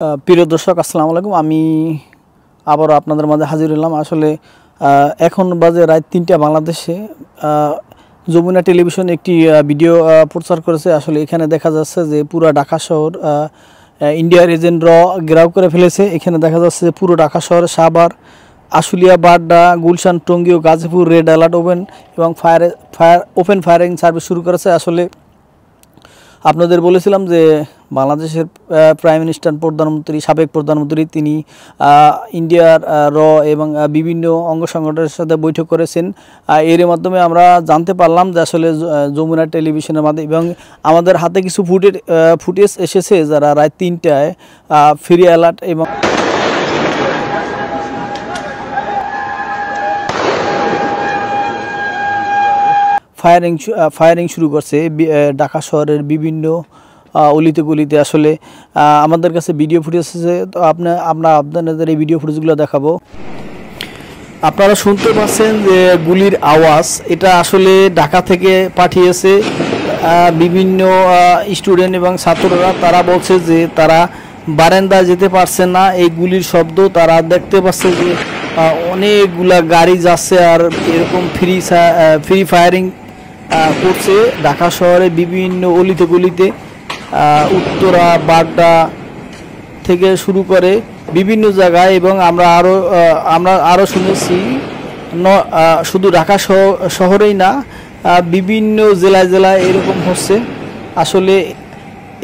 প্রিয় দর্শক আসসালামু আলাইকুম। আমি আবারও আপনাদের মাঝে হাজির হলাম। আসলে এখন বাজে রাত ৩টা বাংলাদেশে। যমুনা টেলিভিশন একটি ভিডিও প্রচার করেছে। আসলে এখানে দেখা যাচ্ছে যে পুরো ঢাকা শহর ইন্ডিয়ার এজেন্টরা ঘেরাও করে ফেলেছে। এখানে দেখা যাচ্ছে যে পুরো ঢাকা শহর সাভার, আশুলিয়া, বাড্ডা, গুলশান, টঙ্গী ও গাজীপুর রেড অ্যালার্ট এবং ওপেন ফায়ারিং সার্ভিস শুরু করেছে। আসলে আপনাদের বলেছিলাম যে বাংলাদেশের প্রাইম মিনিস্টার সাবেক প্রধানমন্ত্রী তিনি ইন্ডিয়ার এবং বিভিন্ন অঙ্গ সংগঠনের সাথে বৈঠক করেছেন। এর মাধ্যমে আমরা জানতে পারলাম যে আসলে যমুনা টেলিভিশনের মাধ্যমে এবং আমাদের হাতে কিছু ফুটেজ এসেছে যারা রাত ৩টায় ফ্রি অ্যালার্ট এবং ফায়ারিং শুরু করছে ঢাকা শহরের বিভিন্ন অলিতে গলিতে। আসলে আমাদের কাছে ভিডিও ফুটেজ আছে, তো আমরা আপনাদের এই ভিডিও ফুটেজগুলো দেখাবো। আপনারা শুনতে পাচ্ছেন যে গুলির আওয়াজ, এটা আসলে ঢাকা থেকে পাঠিয়েছে বিভিন্ন স্টুডেন্ট এবং ছাত্ররা। তারা বলছে যে তারা বারান্দায় যেতে পারছে না, এই গুলির শব্দ তারা দেখতে পাচ্ছে যে অনেকগুলা গাড়ি যাচ্ছে আর এরকম ফ্রি ফায়ারিং করছে ঢাকা শহরে বিভিন্ন অলিতে গলিতে, উত্তরা, বাড্ডা থেকে শুরু করে বিভিন্ন জায়গায়। এবং আমরা আরও শুনেছি শুধু ঢাকা শহরেই না, বিভিন্ন জেলায় এরকম হচ্ছে। আসলে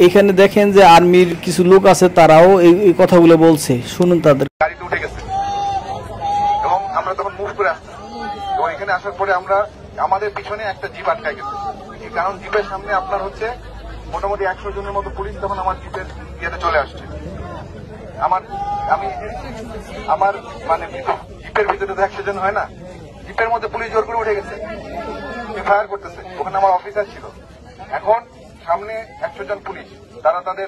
এখানে দেখেন যে আর্মির কিছু লোক আছে, তারাও এই কথাগুলো বলছে, শুনুন তাদের। গাড়িতে উঠে গেছে এবং আমরা তখন মুভ করে আসছি এবং এখানে আসার পরে আমাদের পিছনে একটা জিপ আটকায় গেছে। কারণ জিপের সামনে আপনার হচ্ছে মোটামুটি 100 জনের মতো পুলিশ তখন আমার জিপের ইয়েতে চলে আসছে। আমার মানে জিপের ভিতরে তো 100 জন হয় না, জিপের মধ্যে পুলিশ জোর করে উঠে গেছে, ফায়ার করতেছে। ওখানে আমার অফিসার ছিল। এখন সামনে 100 জন পুলিশ, তারা তাদের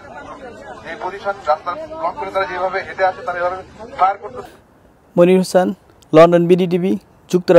যে পজিশন রাস্তা ব্লক করে তারা যেভাবে হেঁটে আসে তারা এভাবে ফায়ার করতেছে। মনির হোসেন, লন্ডন, BDTV, যুক্তরাজ্য।